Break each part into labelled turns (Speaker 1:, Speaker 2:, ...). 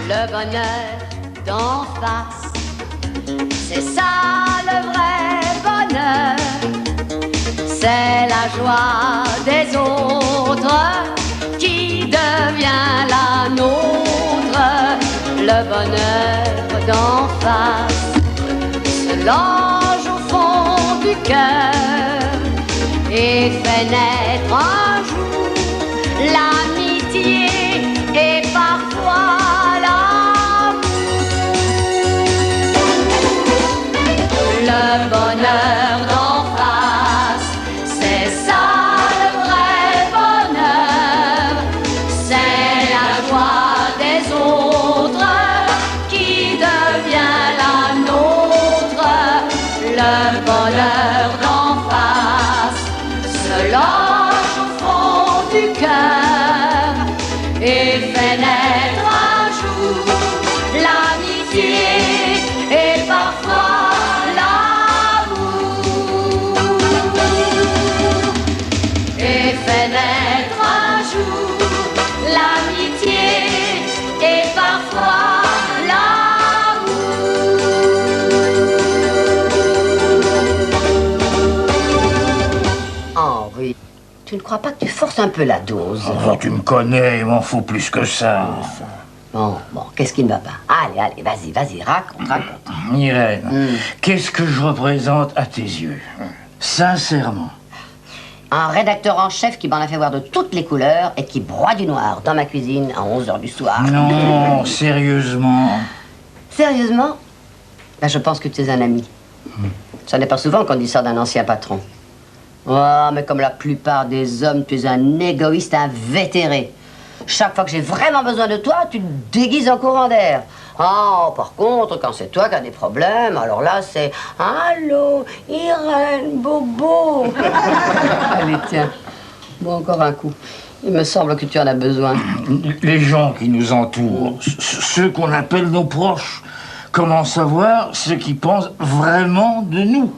Speaker 1: Le bonheur d'en face, c'est ça le vrai bonheur. C'est la joie des autres qui devient la nôtre. Le bonheur d'en face se longe au fond du cœur et fait naître un jour l'amitié et parfois le bonheur d'en face, c'est ça le vrai bonheur. C'est la joie des autres qui devient la nôtre. Le bonheur d'en face se loge au fond du cœur et fait naître un jour l'amitié et parfois fait naître un jour l'amitié et parfois l'amour. Henri, tu ne crois pas que tu forces un peu la dose?
Speaker 2: Enfin, tu me connais, il m'en faut plus que ça.
Speaker 1: Bon, qu'est-ce qui ne va pas? Allez, vas-y, raconte.
Speaker 2: Irène, qu'est-ce que je représente à tes yeux? Sincèrement.
Speaker 1: Un rédacteur en chef qui m'en a fait voir de toutes les couleurs et qui broie du noir dans ma cuisine à 11h du soir.
Speaker 2: Non, sérieusement.
Speaker 1: Sérieusement? Ben, je pense que tu es un ami. Ça n'est pas souvent qu'on dit ça d'un ancien patron. Oh, mais comme la plupart des hommes, tu es un égoïste invétéré. Chaque fois que j'ai vraiment besoin de toi, tu te déguises en courant d'air. Oh, par contre, quand c'est toi qui as des problèmes, alors là, c'est « Allô, Irène, bobo !» Allez, tiens. Bon, encore un coup. Il me semble que tu en as besoin.
Speaker 2: Les gens qui nous entourent, ceux qu'on appelle nos proches, comment savoir ce qu'ils pensent vraiment de nous?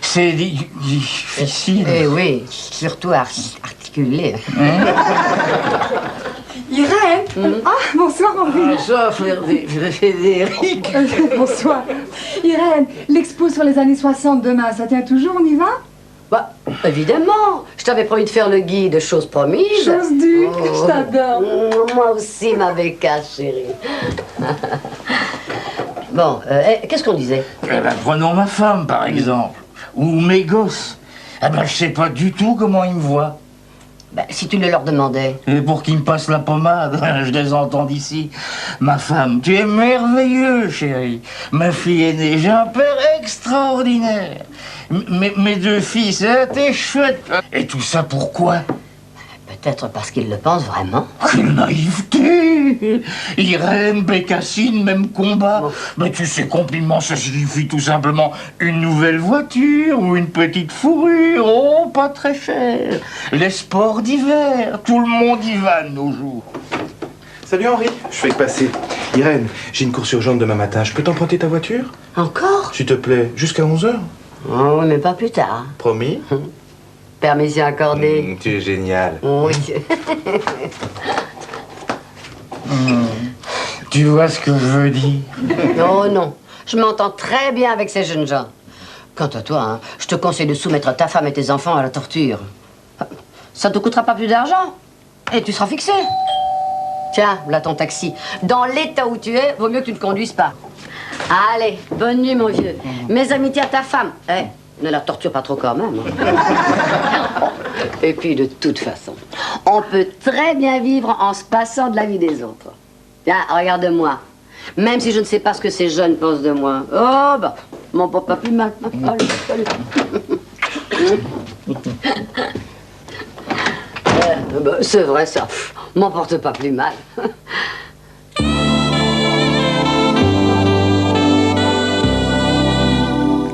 Speaker 2: C'est difficile.
Speaker 1: Eh oui, surtout articulé.
Speaker 3: Irène Ah, bonsoir Henri.
Speaker 2: Bonsoir Frédéric.
Speaker 3: Bonsoir. Irène, l'expo sur les années 60 demain, ça tient toujours, on y va?
Speaker 1: Bah, évidemment. Je t'avais promis de faire le guide, chose promise.
Speaker 3: Chose due, je t'adore.
Speaker 1: Moi aussi, ma bécasse, chérie. Bon, qu'est-ce qu'on disait?
Speaker 2: Eh ben, prenons ma femme, par exemple. Ou mes gosses. Eh ben, je sais pas du tout comment ils me voient.
Speaker 1: Ben, si tu le leur demandais.
Speaker 2: Et pour qu'ils me passent la pommade, je les entends d'ici. Ma femme, tu es merveilleux, chérie. Ma fille aînée, j'ai un père extraordinaire. Mes deux fils, t'es chouette. Et tout ça pourquoi?
Speaker 1: Peut-être parce qu'ils le pensent vraiment.
Speaker 2: Quelle naïveté! Irène, Bécassine, même combat.
Speaker 1: Bon.
Speaker 2: Mais tu sais, compliment, ça signifie tout simplement une nouvelle voiture ou une petite fourrure. Oh, pas très cher. Les sports d'hiver, tout le monde y va de nos jours.
Speaker 4: Salut Henri, je fais que passer. Irène, j'ai une course urgente demain matin. Je peux t'emprunter ta voiture?
Speaker 1: Encore?
Speaker 4: S'il te plaît, jusqu'à 11h.
Speaker 1: Oh, mais pas plus tard.
Speaker 4: Promis?
Speaker 1: Permission accordée.
Speaker 4: Tu es génial.
Speaker 1: Oui.
Speaker 2: Tu vois ce que je veux dire?
Speaker 1: Non. Je m'entends très bien avec ces jeunes gens. Quant à toi, hein, je te conseille de soumettre ta femme et tes enfants à la torture. Ça ne te coûtera pas plus d'argent. Et tu seras fixé. Tiens, voilà ton taxi. Dans l'état où tu es, vaut mieux que tu ne conduises pas. Allez, bonne nuit, mon vieux. Mes amitiés à ta femme. Ne la torture pas trop quand même. Et puis, de toute façon, on peut très bien vivre en se passant de la vie des autres. Tiens, regarde-moi. Même si je ne sais pas ce que ces jeunes pensent de moi. Oh, bah, m'en porte pas plus mal. Allez. Bah, c'est vrai, ça. M'en porte pas plus mal.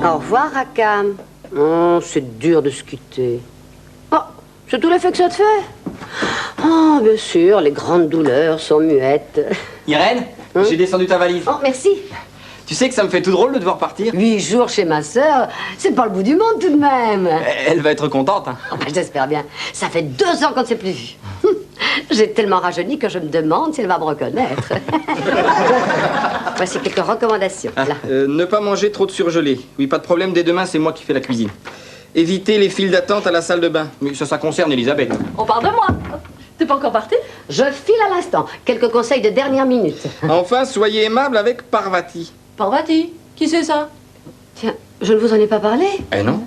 Speaker 1: Au revoir, Akam. Oh, c'est dur de se quitter. Oh, c'est tout l'effet que ça te fait? Oh, bien sûr, les grandes douleurs sont muettes.
Speaker 5: Irène, j'ai descendu ta valise.
Speaker 1: Oh, merci.
Speaker 5: Tu sais que ça me fait tout drôle de devoir partir.
Speaker 1: 8 jours chez ma sœur, c'est pas le bout du monde tout de même.
Speaker 5: Elle va être contente, hein.
Speaker 1: Oh, ben, j'espère bien. Ça fait 2 ans qu'on ne s'est plus vu. J'ai tellement rajeuni que je me demande si elle va me reconnaître. Voici quelques recommandations.
Speaker 5: Ah,
Speaker 1: Là.
Speaker 5: ne pas manger trop de surgelé. Oui, pas de problème, dès demain, c'est moi qui fais la cuisine. Éviter les files d'attente à la salle de bain. Oui, ça concerne Elisabeth.
Speaker 6: On parle de moi. T'es pas encore parti?
Speaker 1: Je file à l'instant. Quelques conseils de dernière minute.
Speaker 5: Enfin, soyez aimable avec Parvati.
Speaker 6: Parvati. Qui c'est ça?
Speaker 1: Tiens, je ne vous en ai pas parlé?
Speaker 5: Eh non?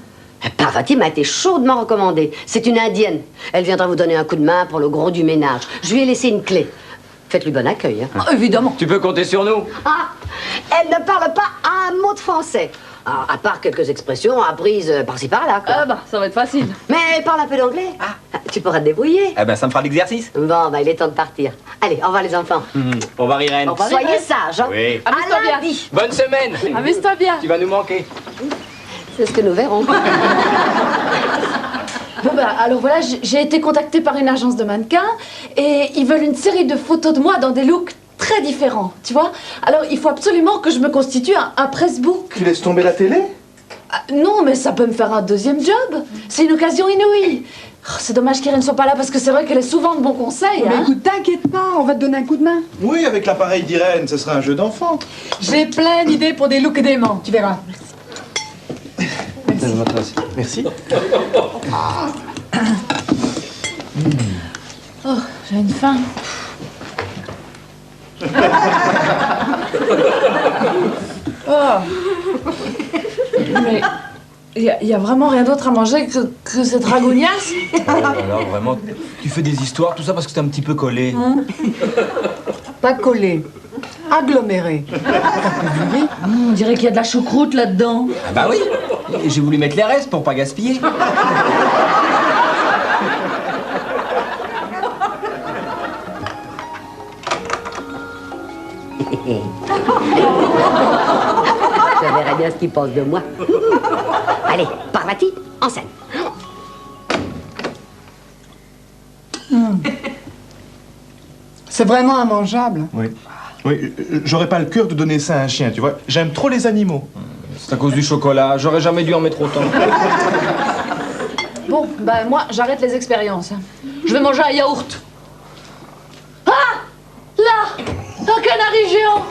Speaker 1: Parvati m'a été chaudement recommandée. C'est une indienne. Elle viendra vous donner un coup de main pour le gros du ménage. Je lui ai laissé une clé. Faites-lui bon accueil. Hein.
Speaker 6: Ah, évidemment.
Speaker 5: Tu peux compter sur nous.
Speaker 1: Ah, elle ne parle pas un mot de français. Ah, à part quelques expressions apprises par-ci par-là, quoi.
Speaker 6: Ah bah, ça va être facile.
Speaker 1: Mais elle parle un peu d'anglais. Ah. Tu pourras te débrouiller.
Speaker 5: Eh ben, ça me fera l'exercice.
Speaker 1: Bon, bah, il est temps de partir. Allez, au revoir les enfants.
Speaker 5: Au revoir, Irène.
Speaker 6: Au revoir.
Speaker 1: Soyez sages, hein.
Speaker 5: Oui.
Speaker 6: Amuse-toi
Speaker 1: À
Speaker 6: bien.
Speaker 1: lundi.
Speaker 5: Bonne semaine.
Speaker 6: Amuse-toi bien.
Speaker 5: Tu vas nous manquer.
Speaker 1: C'est ce que nous verrons.
Speaker 6: Bon bah, alors voilà, j'ai été contactée par une agence de mannequins et ils veulent une série de photos de moi dans des looks très différents, tu vois. Alors, il faut absolument que je me constitue un pressbook.
Speaker 4: Tu laisses tomber la télé?
Speaker 6: Ah, non, mais ça peut me faire un deuxième job. C'est une occasion inouïe. Oh, c'est dommage qu'Irène ne soit pas là parce que c'est vrai qu'elle est souvent de bons conseils.
Speaker 3: Mais
Speaker 6: Hein.
Speaker 3: écoute, t'inquiète pas, on va te donner un coup de main.
Speaker 4: Oui, avec l'appareil d'Irène, ce sera un jeu d'enfant.
Speaker 3: J'ai plein d'idées pour des looks déments, tu verras.
Speaker 4: Merci.
Speaker 6: Oh, j'ai une faim. Oh. Mais il y a vraiment rien d'autre à manger que cette ragougnasse.
Speaker 7: Alors vraiment, tu fais des histoires, tout ça parce que t'es un petit peu collé.
Speaker 3: Pas collé, aggloméré.
Speaker 6: On dirait qu'il y a de la choucroute là-dedans.
Speaker 7: Ah bah oui, j'ai voulu mettre les restes pour pas gaspiller.
Speaker 1: Je verrai bien ce qu'il pense de moi. Allez, Parvati, en scène.
Speaker 3: C'est vraiment immangeable.
Speaker 4: Oui. Oui, j'aurais pas le cœur de donner ça à un chien, tu vois. J'aime trop les animaux.
Speaker 7: C'est à cause du chocolat, j'aurais jamais dû en mettre autant.
Speaker 6: Bon, ben moi, j'arrête les expériences. Je vais manger un yaourt. Ah! Là! Un canari géant!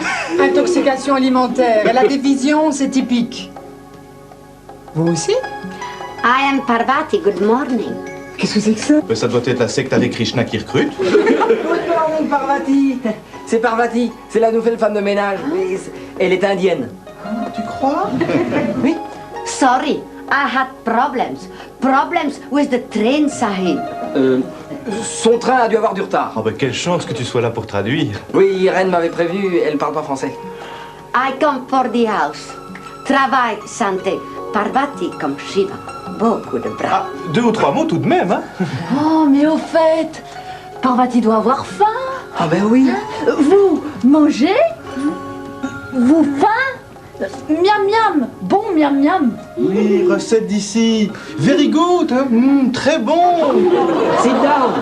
Speaker 3: Intoxication alimentaire et la division, c'est typique. Vous aussi?
Speaker 1: I am Parvati, good morning.
Speaker 3: Qu'est-ce que c'est que ça?
Speaker 4: Ça doit être la secte avec Krishna qui recrute.
Speaker 7: Parvati, c'est Parvati, c'est la nouvelle femme de ménage. Mais elle est indienne.
Speaker 4: Tu crois?
Speaker 7: Oui.
Speaker 1: Sorry, I had problems. Problems with the train, Sahib.
Speaker 7: Son train a dû avoir du retard.
Speaker 4: Oh, bah, quelle chance que tu sois là pour traduire.
Speaker 7: Oui, Irène m'avait prévenu, elle parle pas français.
Speaker 1: I come for the house. Travail, santé. Parvati comme Shiva. Beaucoup de bras.
Speaker 4: Ah, 2 ou 3 mots tout de même, hein?
Speaker 6: Oh, mais au fait, Parvati doit avoir faim.
Speaker 7: Ah ben oui.
Speaker 6: Vous mangez? Vous faim? Miam miam, bon miam miam.
Speaker 4: Oui, recette d'ici. Very good, hein? Très bon.
Speaker 7: Sit down.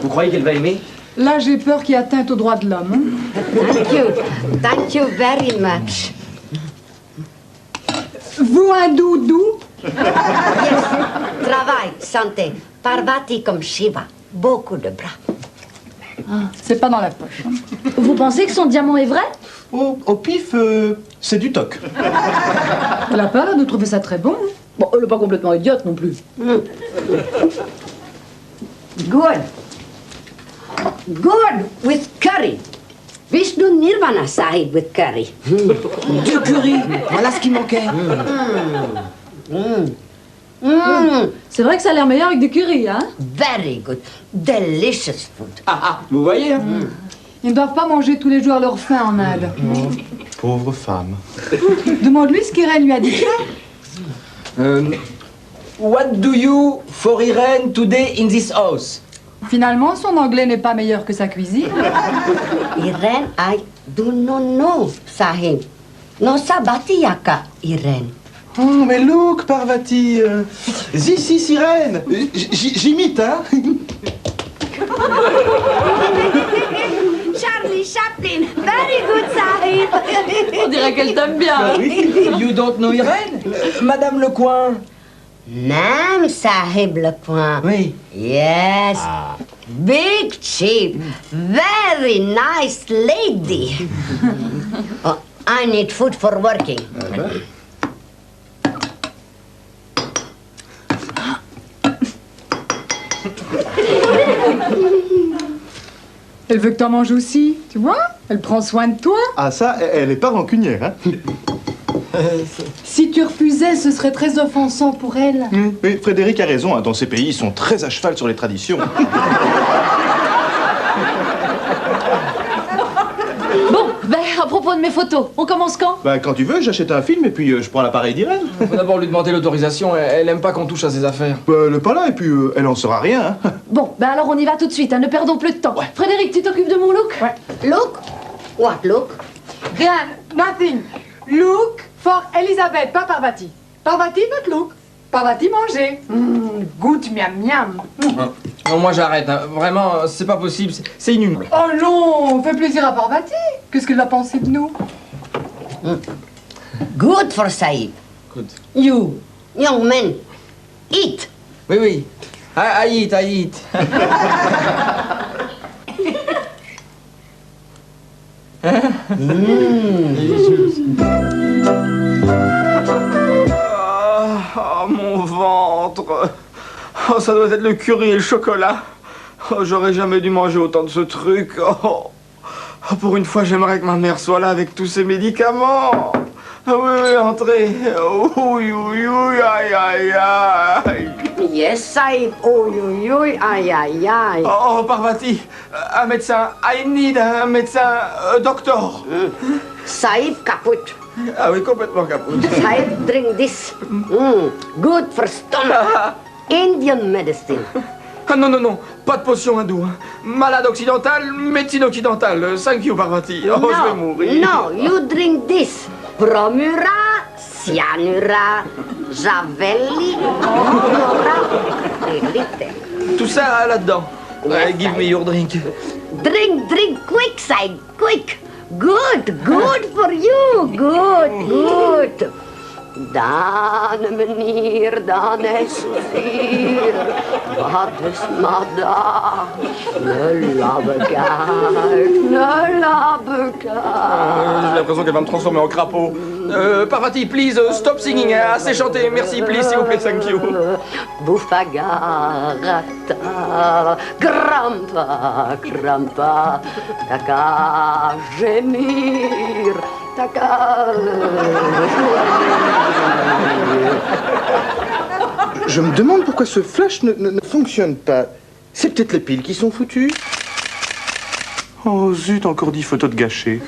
Speaker 7: Vous croyez qu'elle va aimer?
Speaker 3: Là, j'ai peur qu'il y ait atteinte aux droits de l'homme. Hein.
Speaker 1: Thank you very much.
Speaker 3: Vous, un doudou?
Speaker 1: Travail, santé. Parvati comme Shiva. Beaucoup de bras.
Speaker 3: C'est pas dans la poche. Hein.
Speaker 6: Vous pensez que son diamant est vrai?
Speaker 4: Au pif, c'est du toc.
Speaker 3: Elle a pas l'air de trouver ça très bon. Hein.
Speaker 6: Bon, elle est pas complètement idiote non plus.
Speaker 1: Good. Good with curry. Vishnu Nirvana Sahib with curry.
Speaker 7: Du curry, voilà ce qui manquait.
Speaker 6: C'est vrai que ça a l'air meilleur avec du curry, hein?
Speaker 1: Very good. Delicious food.
Speaker 7: Vous voyez, hein?
Speaker 3: Ils ne doivent pas manger tous les jours à leur faim en Inde.
Speaker 4: Pauvre femme.
Speaker 3: Demande-lui ce qu'Irène lui a dit de faire.
Speaker 7: What do you for Irène today in this house?
Speaker 3: Finalement, son anglais n'est pas meilleur que sa cuisine.
Speaker 1: Irene, I do not know, Sahib. No sabati yaka, Irene.
Speaker 4: Oh, mais look, Parvati. Zizi, sirène. J'imite, hein?
Speaker 1: Charlie Chaplin. Madistin. Very good, Sahib.
Speaker 6: On dirait qu'elle t'aime bien.
Speaker 7: You don't know Irène Madame Lecoin.
Speaker 1: Naam Sahib Lecoin.
Speaker 7: Oui.
Speaker 1: Yes. Big chief. Very nice lady. Oh, I need food for working.
Speaker 3: Elle veut que t'en manges aussi, tu vois? Elle prend soin de toi.
Speaker 4: Ah ça, elle est pas rancunière, hein.
Speaker 3: Si tu refusais, ce serait très offensant pour elle.
Speaker 4: Oui, Frédéric a raison, hein. Dans ces pays, ils sont très à cheval sur les traditions.
Speaker 6: Bon, ben, à propos de mes photos, on commence quand?
Speaker 4: Bah quand tu veux, j'achète un film et puis je prends l'appareil d'Irène.
Speaker 7: Faut d'abord lui demander l'autorisation. Elle aime pas qu'on touche à ses affaires.
Speaker 4: Bah, elle est pas là et puis elle en saura rien, hein.
Speaker 6: Bon, ben alors on y va tout de suite, hein, ne perdons plus de temps. Frédéric, tu t'occupes de mon look?
Speaker 3: Ouais.
Speaker 1: Look. What look?
Speaker 3: Rien, nothing. Look for Elisabeth, pas Parvati. Parvati, not look. Parvati, manger. Good, miam, miam.
Speaker 7: Non, moi j'arrête. Hein. Vraiment, c'est pas possible. C'est inhumain.
Speaker 3: Oh non, fais plaisir à Parvati. Qu'est-ce qu'elle va penser de nous?
Speaker 1: Good for Sahib.
Speaker 7: Good.
Speaker 1: You, young man, eat.
Speaker 7: Oui, oui. I eat.
Speaker 5: Oh, mon ventre. Oh, ça doit être le curry et le chocolat. Oh, j'aurais jamais dû manger autant de ce truc. Oh. Oh, pour une fois, j'aimerais que ma mère soit là avec tous ses médicaments. Ah oui, oui, entrez. Oui, oui, oui, aïe, aïe, aïe.
Speaker 1: Yes, Sahib. Oh, oui, aïe, aïe, aïe.
Speaker 5: Oh, Parvati, un médecin. I need un médecin, docteur.
Speaker 1: Sahib kaput.
Speaker 5: Ah oui, complètement capot.
Speaker 1: Sahib, drink this. Good for stomach. Indian medicine.
Speaker 5: Ah non, non, non, pas de potion hindoue. Hein. Malade occidentale, médecine occidentale. Thank you, Parvati. Oh, je vais mourir.
Speaker 1: No, you drink this. Bromura, cyanura, javelli, nora, relite.
Speaker 5: Tout ça là-dedans. Give me your drink.
Speaker 1: Drink, quick, Sahib, quick. Good for you. Good. Dan, meneer, dan is hier. Wat is madame? Ne labekaart.
Speaker 5: J'ai l'impression qu'elle va me transformer en crapaud. Parvati, please, stop singing. Assez chanté. Merci, please, s'il vous plaît, thank you.
Speaker 1: Bufagarata, Grampa, taka gemir, taka...
Speaker 4: Je me demande pourquoi ce flash ne fonctionne pas. C'est peut-être les piles qui sont foutues. Oh zut, encore 10 photos de gâchées.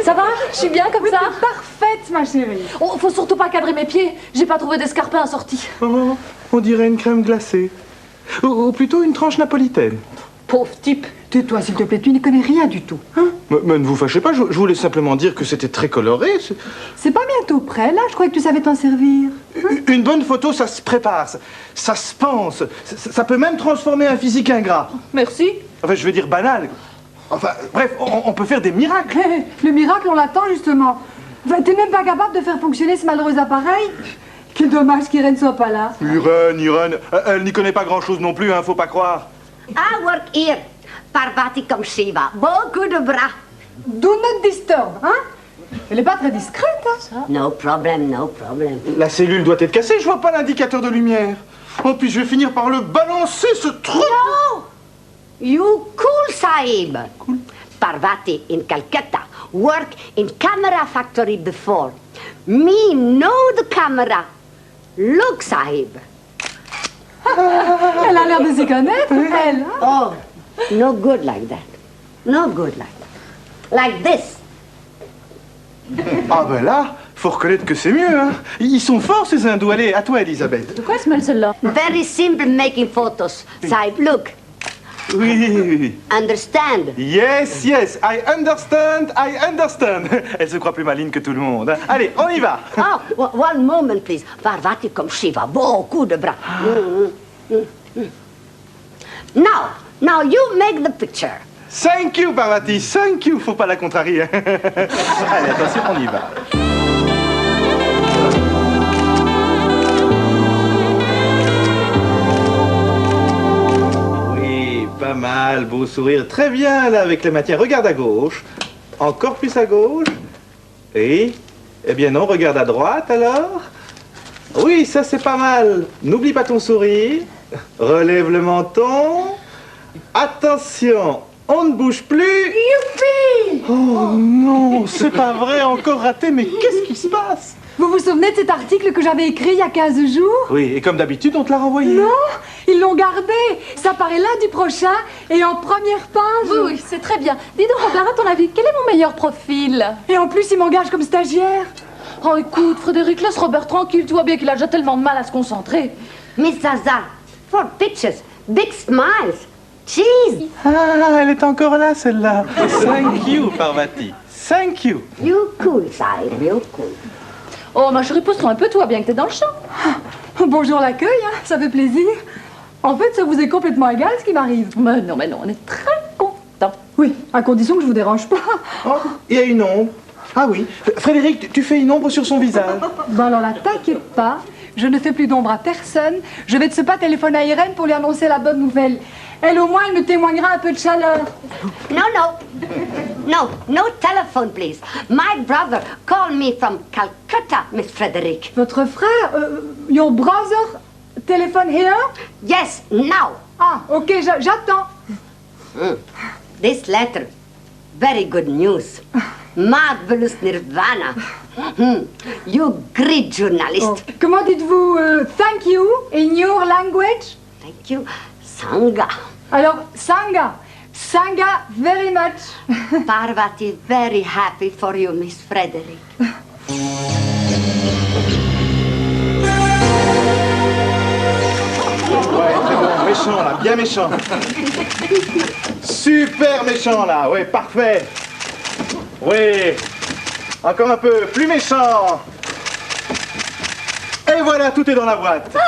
Speaker 6: Ça va? Je suis bien comme ça?
Speaker 3: Parfaite, ma chérie.
Speaker 6: Oh, faut surtout pas cadrer mes pieds. J'ai pas trouvé d'escarpin assorti.
Speaker 4: Oh, on dirait une crème glacée. Ou plutôt une tranche napolitaine.
Speaker 3: Pauvre type. Tais-toi, s'il te plaît, tu n'y connais rien du tout. Hein?
Speaker 4: Mais ne vous fâchez pas, je voulais simplement dire que c'était très coloré.
Speaker 3: C'est pas bientôt prêt, là? Je croyais que tu savais t'en servir.
Speaker 4: Une bonne photo, ça se prépare, ça se pense. Ça peut même transformer un physique ingrat.
Speaker 6: Merci.
Speaker 4: Enfin, je veux dire banal. Enfin, bref, on peut faire des miracles.
Speaker 3: Le miracle, on l'attend justement. Enfin, t'es même pas capable de faire fonctionner ce malheureux appareil? Quel dommage qu'Irène soit pas là.
Speaker 4: Irène, elle n'y connaît pas grand-chose non plus, hein, faut pas croire.
Speaker 1: I work here. Parvati comme Shiva. Beaucoup de bras.
Speaker 3: Do not disturb, hein? Elle est pas très discrète, hein?
Speaker 1: No problem.
Speaker 4: La cellule doit être cassée, je vois pas l'indicateur de lumière. Oh, puis je vais finir par le balancer, ce truc.
Speaker 1: No! You cool, Sahib. Cool. Parvati in Calcutta work in camera factory before. Me know the camera. Look, Sahib.
Speaker 3: Elle a l'air de s'y connaître, elle. Hein?
Speaker 1: Oh, no good like that. No good like that. Like this.
Speaker 4: Ah ben là, faut reconnaître que c'est mieux, hein. Ils sont forts, ces hindous. Allez, à toi, Elisabeth.
Speaker 6: De quoi se mêle celle-là?
Speaker 1: Very simple making photos. Sahib, look.
Speaker 4: Oui.
Speaker 1: Understand?
Speaker 4: Yes, I understand. Elle se croit plus maligne que tout le monde. Hein. Allez, on y va.
Speaker 1: Oh, one moment, please. Parvati comme Shiva. Beaucoup de bras. Now, you make the picture.
Speaker 4: Thank you, Parvati, thank you. Faut pas la contrarier. Allez, attention, on y va. Oui, pas mal, beau sourire. Très bien, là, avec les matières. Regarde à gauche. Encore plus à gauche. Oui. Eh bien non, regarde à droite, alors. Oui, ça, c'est pas mal. N'oublie pas ton sourire. Relève le menton. Attention. On ne bouge plus.
Speaker 3: Youpi!
Speaker 4: Oh non, c'est pas vrai, encore raté, mais qu'est-ce qui se passe?
Speaker 3: Vous vous souvenez de cet article que j'avais écrit il y a 15 jours?
Speaker 4: Oui, et comme d'habitude, on te l'a renvoyé.
Speaker 3: Non, ils l'ont gardé. Ça paraît lundi prochain et en première page.
Speaker 6: Oui, oui, c'est très bien. Dis donc, Robert, à ton avis, quel est mon meilleur profil?
Speaker 3: Et en plus, ils m'engagent comme stagiaire.
Speaker 6: Oh, écoute, Frédéric, laisse Robert tranquille. Tu vois bien qu'il a déjà tellement de mal à se concentrer.
Speaker 1: Miss Zaza, for pictures, big smiles. Cheese.
Speaker 4: Ah, elle est encore là, celle-là. Thank you, Parvati. Thank you.
Speaker 1: You cool, side, you cool.
Speaker 6: Oh, ma chérie, pousse-toi un peu, toi, bien que t'es dans le champ.
Speaker 3: Bonjour l'accueil, hein, ça fait plaisir. En fait, ça vous est complètement égal ce qui m'arrive.
Speaker 6: Mais non, on est très contents.
Speaker 3: Oui, à condition que je vous dérange pas.
Speaker 4: Oh, il y a une ombre. Ah oui. Frédéric, tu fais une ombre sur son visage.
Speaker 3: Bon alors là, t'inquiète pas, je ne fais plus d'ombre à personne. Je vais de ce pas téléphoner à Irène pour lui annoncer la bonne nouvelle. Elle au moins, elle me témoignera un peu de chaleur.
Speaker 1: No telephone, please. My brother called me from Calcutta, Miss Frederick.
Speaker 3: Votre frère, your brother, telephone here?
Speaker 1: Yes, now.
Speaker 3: Ah, ok, j'attends.
Speaker 1: This letter, very good news. Marvelous Nirvana. You great journalist.
Speaker 3: Oh. Comment dites-vous thank you in your language?
Speaker 1: Thank you, Sangha.
Speaker 3: Alors, Sangha. Sangha very much.
Speaker 1: Parvati, very happy for you, Miss Frederick.
Speaker 4: Ouais, très bon. Méchant, là. Bien méchant. Super méchant, là. Ouais, parfait. Oui. Encore un peu. Plus méchant. Et voilà, tout est dans la boîte.
Speaker 6: Ah,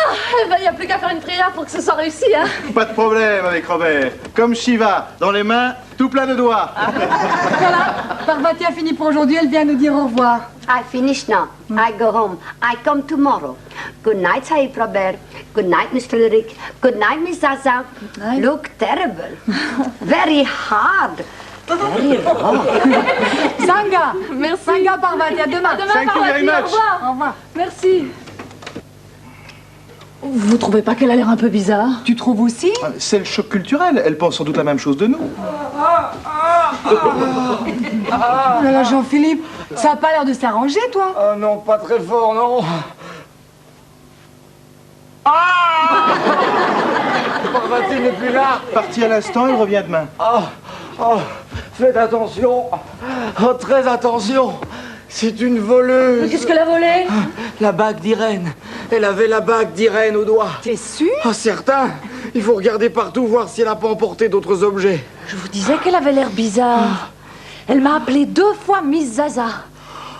Speaker 6: eh ben, il n'y a plus qu'à faire une prière pour que ce soit réussi, hein.
Speaker 4: Pas de problème avec Robert. Comme Shiva, dans les mains, tout plein de doigts.
Speaker 3: Voilà, Parvati a fini pour aujourd'hui, elle vient nous dire au revoir.
Speaker 1: I finish now. I go home. I come tomorrow. Good night, Sahib Robert. Good night, Miss Frederick. Good night, Miss Zaza.
Speaker 6: Night.
Speaker 1: Look terrible. Very hard. Very wrong.
Speaker 3: Sangha.
Speaker 6: Merci.
Speaker 3: Sangha Parvati, à demain.
Speaker 6: À demain,
Speaker 4: Thank you
Speaker 6: Parvati,
Speaker 4: very much.
Speaker 6: au revoir.
Speaker 3: Au revoir.
Speaker 6: Merci. Vous trouvez pas qu'elle a l'air un peu bizarre?
Speaker 3: Tu trouves aussi?
Speaker 4: C'est le choc culturel. Elle pense sans doute la même chose de nous.
Speaker 3: Oh là là, Jean-Philippe, ça a pas l'air de s'arranger, toi.
Speaker 5: Oh non, pas très fort, non. Ah Parvati n'est plus là.
Speaker 4: Partie à l'instant, elle revient demain.
Speaker 5: Oh, faites attention. Oh, très attention. C'est une voleuse.
Speaker 6: Mais qu'est-ce qu'elle a volé?
Speaker 5: La bague d'Irène. Elle avait la bague d'Irène au doigt.
Speaker 3: T'es sûr?
Speaker 5: Ah, certain. Il faut regarder partout, voir si elle n'a pas emporté d'autres objets.
Speaker 6: Je vous disais qu'elle avait l'air bizarre. Elle m'a appelé 2 fois Miss Zaza.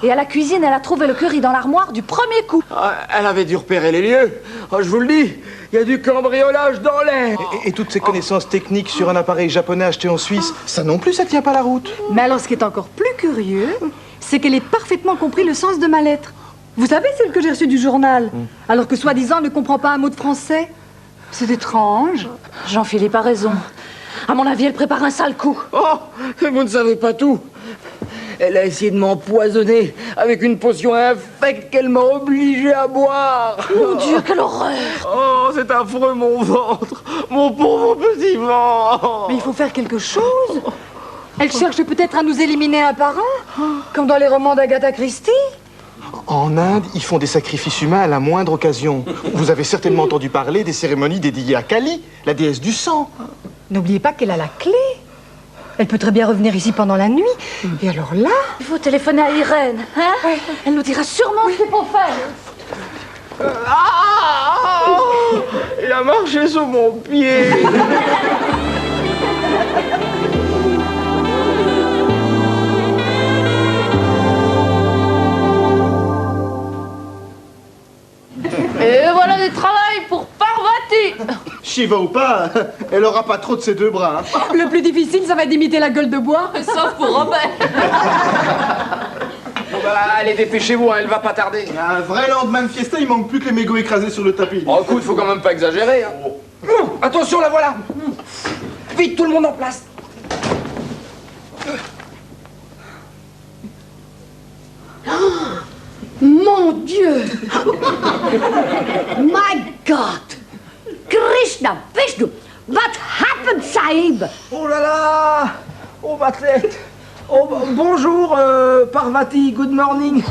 Speaker 6: Et à la cuisine, elle a trouvé le curry dans l'armoire du premier coup.
Speaker 5: Ah, elle avait dû repérer les lieux. Ah, je vous le dis, il y a du cambriolage dans l'air.
Speaker 4: Et toutes ces connaissances techniques sur un appareil japonais acheté en Suisse, ça non plus, ça tient pas la route.
Speaker 3: Mais alors, ce qui est encore plus curieux, c'est qu'elle ait parfaitement compris le sens de ma lettre. Vous savez, celle que j'ai reçue du journal, alors que soi-disant, elle ne comprend pas un mot de français. C'est étrange.
Speaker 6: Jean-Philippe a raison. À mon avis, elle prépare un sale coup.
Speaker 5: Oh, mais vous ne savez pas tout. Elle a essayé de m'empoisonner avec une potion infecte qu'elle m'a obligé à boire.
Speaker 6: Mon Dieu, quelle horreur!
Speaker 5: Oh, c'est affreux, mon ventre. Mon pauvre petit ventre.
Speaker 3: Mais il faut faire quelque chose. Elle cherche peut-être à nous éliminer un par un, comme dans les romans d'Agatha Christie.
Speaker 4: En Inde, ils font des sacrifices humains à la moindre occasion. Vous avez certainement entendu parler des cérémonies dédiées à Kali, la déesse du sang.
Speaker 3: N'oubliez pas qu'elle a la clé. Elle peut très bien revenir ici pendant la nuit. Et alors là...
Speaker 6: Il faut téléphoner à Irène, hein? Elle nous dira sûrement ce qu'il faut faire.
Speaker 5: Il a marché sur mon pied.
Speaker 6: Et voilà du travail pour Parvati.
Speaker 8: Shiva ou pas, elle aura pas trop de ses deux bras. Hein.
Speaker 3: Le plus difficile, ça va être d'imiter la gueule de bois.
Speaker 6: Sauf pour Robert.
Speaker 7: Bon bah, allez, dépêchez-vous, hein, elle va pas tarder.
Speaker 8: Un vrai lendemain de fiesta, il manque plus que les mégots écrasés sur le tapis.
Speaker 7: Oh, écoute, faut quand même pas exagérer. Hein. Attention, la voilà. Vite, tout le monde en place.
Speaker 1: Mon Dieu! My God! Krishna, Vishnu, what happened, Sahib?
Speaker 7: Oh là là. Oh, ma tête. Oh, bonjour, Parvati, good morning.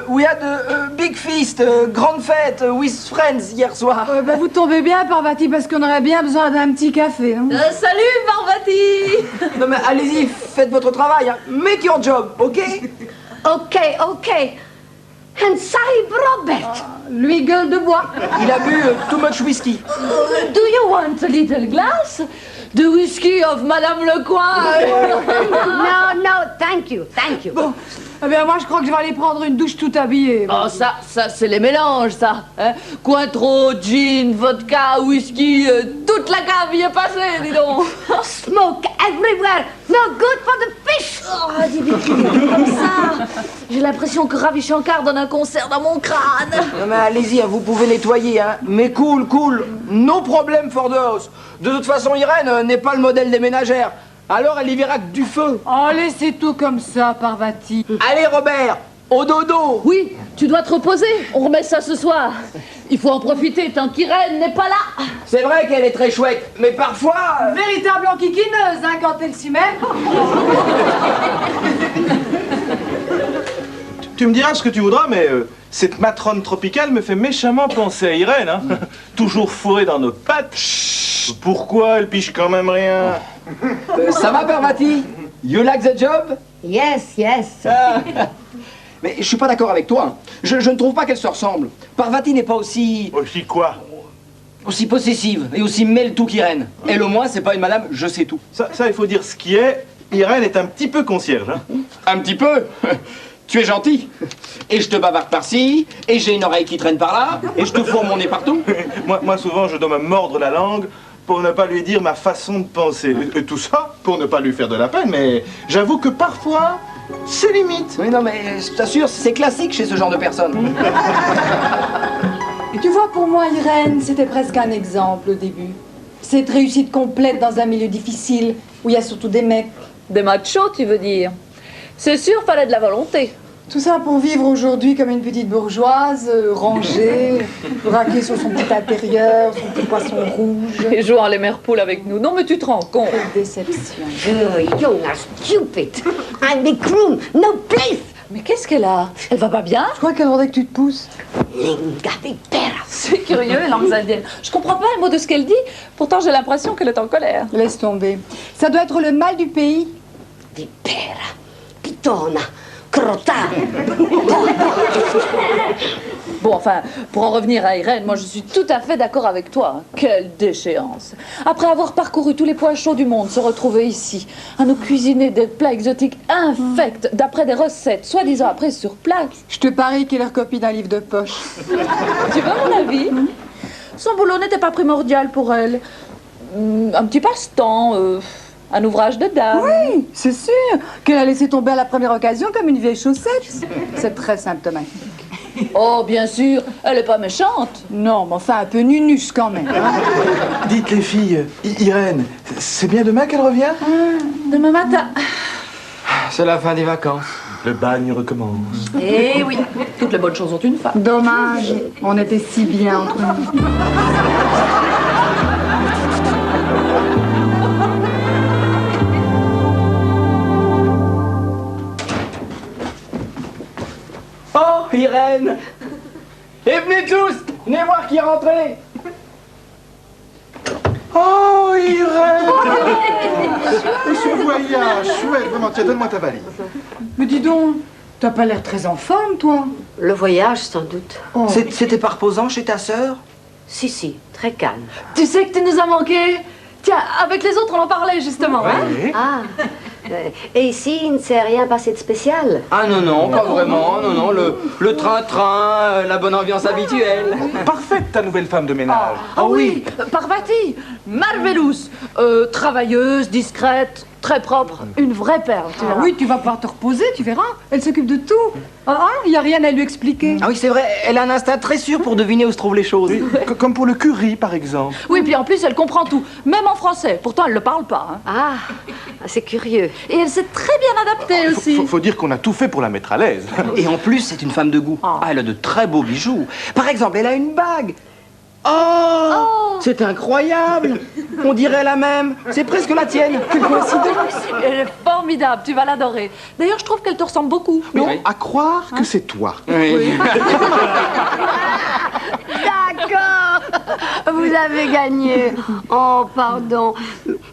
Speaker 7: We had a big feast, grande fête, with friends hier soir.
Speaker 3: Bah, vous tombez bien, Parvati, parce qu'on aurait bien besoin d'un petit café. Hein.
Speaker 6: Salut, Parvati.
Speaker 7: Non mais allez-y, faites votre travail, hein. Make your job, ok?
Speaker 1: Ok. And Sahib Robert?
Speaker 3: Lui, gueule de bois.
Speaker 7: Il a bu too much whisky.
Speaker 6: Do you want a little glass? The whisky of Madame Lecoin.
Speaker 1: No, thank you.
Speaker 3: Bon, eh bien, moi, je crois que je vais aller prendre une douche tout habillée.
Speaker 6: Oh, ça, c'est les mélanges, ça. Hein? Cointreau, gin, vodka, whisky, toute la cave y est passée, dis donc.
Speaker 1: Smoke everywhere. No good for the fish.
Speaker 6: Oh, dis comme ça. J'ai l'impression que Ravi Shankar donne un concert dans mon crâne.
Speaker 7: Non mais allez-y, hein, vous pouvez nettoyer, hein. Mais cool. No problem for the house. De toute façon, Irène n'est pas le modèle des ménagères. Alors elle y verra que du feu.
Speaker 3: Oh, laissez tout comme ça, Parvati.
Speaker 7: Allez, Robert, au dodo.
Speaker 6: Oui, tu dois te reposer. On remet ça ce soir. Il faut en profiter tant qu'Irène n'est pas là.
Speaker 7: C'est vrai qu'elle est très chouette, mais parfois...
Speaker 3: Véritable enquiquineuse, hein, quand elle s'y met.
Speaker 4: Tu me diras ce que tu voudras, mais cette matrone tropicale me fait méchamment penser à Irène. Hein. Toujours fourrée dans nos pattes. Pourquoi elle piche quand même rien?
Speaker 7: Ça va, Parvati? You like the job?
Speaker 1: Yes.
Speaker 7: Mais je suis pas d'accord avec toi. Je ne trouve pas qu'elle se ressemble. Parvati n'est pas aussi
Speaker 4: quoi?
Speaker 7: aussi possessive et aussi mêle-tout qu'Irène. Elle, au moins, c'est pas une madame je sais tout.
Speaker 4: Ça, il faut dire ce qui est. Irène est un petit peu concierge. Hein.
Speaker 7: Un petit peu? Tu es gentil. Et je te bavarde par-ci, et j'ai une oreille qui traîne par là, et je te fourre mon nez partout.
Speaker 4: moi, souvent, je dois me mordre la langue pour ne pas lui dire ma façon de penser. Et tout ça pour ne pas lui faire de la peine, mais j'avoue que parfois, c'est limite.
Speaker 7: Oui, non, mais je t'assure, c'est classique chez ce genre de personnes.
Speaker 3: Et tu vois, pour moi, Irène, c'était presque un exemple au début. Cette réussite complète dans un milieu difficile, où il y a surtout des mecs.
Speaker 6: Des machos, tu veux dire? C'est sûr, fallait de la volonté.
Speaker 3: Tout ça pour vivre aujourd'hui comme une petite bourgeoise, rangée, braquée sur son petit intérieur, son petit poisson rouge.
Speaker 6: Et jouant les mères poules avec nous. Non, mais tu te rends compte.
Speaker 3: Quelle déception.
Speaker 1: You are stupid. I'm the groom. No place.
Speaker 6: Mais qu'est-ce qu'elle a? Elle va pas bien?
Speaker 3: Je crois qu'elle voudrait que tu te pousses.
Speaker 1: Linga vipera.
Speaker 6: C'est curieux, les langues indiennes. Je comprends pas un mot de ce qu'elle dit, pourtant j'ai l'impression qu'elle est en colère.
Speaker 3: Laisse tomber. Ça doit être le mal du pays.
Speaker 1: Vipera. Pitona. Crota.
Speaker 6: Bon, enfin, pour en revenir à Irène, moi je suis tout à fait d'accord avec toi. Quelle déchéance. Après avoir parcouru tous les points chauds du monde, se retrouver ici, à nous cuisiner des plats exotiques infects, d'après des recettes, soi-disant apprises sur place.
Speaker 3: Je te parie qu'elle est recopie d'un livre de poche.
Speaker 6: Tu veux mon avis? Son boulot n'était pas primordial pour elle. Un petit passe-temps, un ouvrage de dame.
Speaker 3: Oui, c'est sûr qu'elle a laissé tomber à la première occasion comme une vieille chaussette. C'est très symptomatique.
Speaker 6: Oh, bien sûr, elle est pas méchante.
Speaker 3: Non, mais enfin un peu nunus quand même. Hein.
Speaker 4: Dites les filles, Irène, c'est bien demain qu'elle revient?
Speaker 6: Demain matin.
Speaker 7: C'est la fin des vacances.
Speaker 4: Le bagne recommence.
Speaker 6: Eh oui, toutes les bonnes choses ont une fin.
Speaker 3: Dommage, on était si bien entre nous.
Speaker 7: Oh, Irène! Et venez tous! Venez voir qui est rentré!
Speaker 8: Oh, Irène! Ce voyage chouette, vraiment, tiens, donne-moi ta valise.
Speaker 3: Mais dis donc, t'as pas l'air très en forme, toi.
Speaker 1: Le voyage, sans doute.
Speaker 3: Oh.
Speaker 7: C'était pas reposant chez ta sœur?
Speaker 1: Si, très calme.
Speaker 6: Tu sais que tu nous as manqué. Tiens, avec les autres, on en parlait justement. Hein?
Speaker 4: Ouais.
Speaker 1: Ah, Et ici, il ne s'est rien passé de spécial?
Speaker 7: Ah non, non, pas vraiment. Non, non, le train-train, la bonne ambiance habituelle.
Speaker 4: Parfaite, ta nouvelle femme de ménage.
Speaker 6: Ah oui, Parvati, marvelous, travailleuse, discrète, très propre, une vraie perle. Tu
Speaker 3: Ah
Speaker 6: verras.
Speaker 3: oui, tu vas pouvoir te reposer, tu verras. Elle s'occupe de tout. Ah, il n'y a rien à lui expliquer.
Speaker 7: Ah oui, c'est vrai, elle a un instinct très sûr pour deviner où se trouvent les choses.
Speaker 4: Comme pour le curry, par exemple.
Speaker 6: Oui, puis en plus, elle comprend tout, même en français. Pourtant, elle ne le parle pas. Hein.
Speaker 1: Ah, c'est curieux.
Speaker 6: Et elle s'est très bien adaptée aussi.
Speaker 4: Faut dire qu'on a tout fait pour la mettre à l'aise.
Speaker 7: Et en plus, c'est une femme de goût. Ah, elle a de très beaux bijoux. Par exemple, elle a une bague. Oh, c'est incroyable. On dirait la même. C'est presque la tienne. Quelle coïncidence.
Speaker 6: Elle est formidable, tu vas l'adorer. D'ailleurs, je trouve qu'elle te ressemble beaucoup.
Speaker 4: Non, à croire que c'est toi.
Speaker 7: Oui.
Speaker 1: D'accord. Vous avez gagné. Oh, pardon.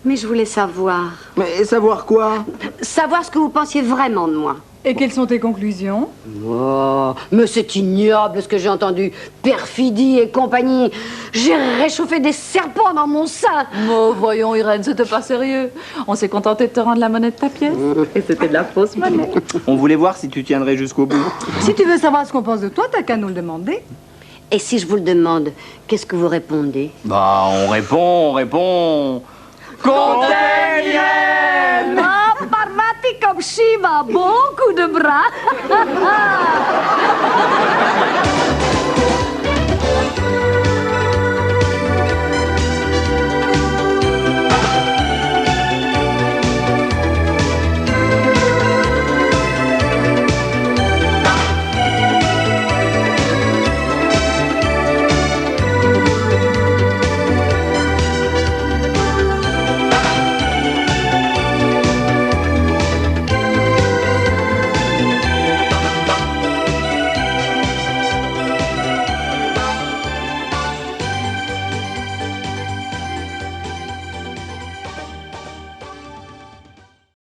Speaker 1: Mais je voulais savoir.
Speaker 7: Mais savoir quoi?
Speaker 1: Savoir ce que vous pensiez vraiment de moi.
Speaker 3: Et quelles sont tes conclusions?
Speaker 1: Oh, mais c'est ignoble ce que j'ai entendu. Perfidie et compagnie. J'ai réchauffé des serpents dans mon sein.
Speaker 6: Oh, voyons, Irène, c'était pas sérieux. On s'est contenté de te rendre la monnaie de ta pièce. Et c'était de la fausse monnaie.
Speaker 7: On voulait voir si tu tiendrais jusqu'au bout.
Speaker 3: Si tu veux savoir ce qu'on pense de toi, t'as qu'à nous le demander.
Speaker 1: Et si je vous le demande, qu'est-ce que vous répondez?
Speaker 7: Bah, on répond. Contaigne!
Speaker 1: Ah, Parvati comme Shiva, bon coup de bras.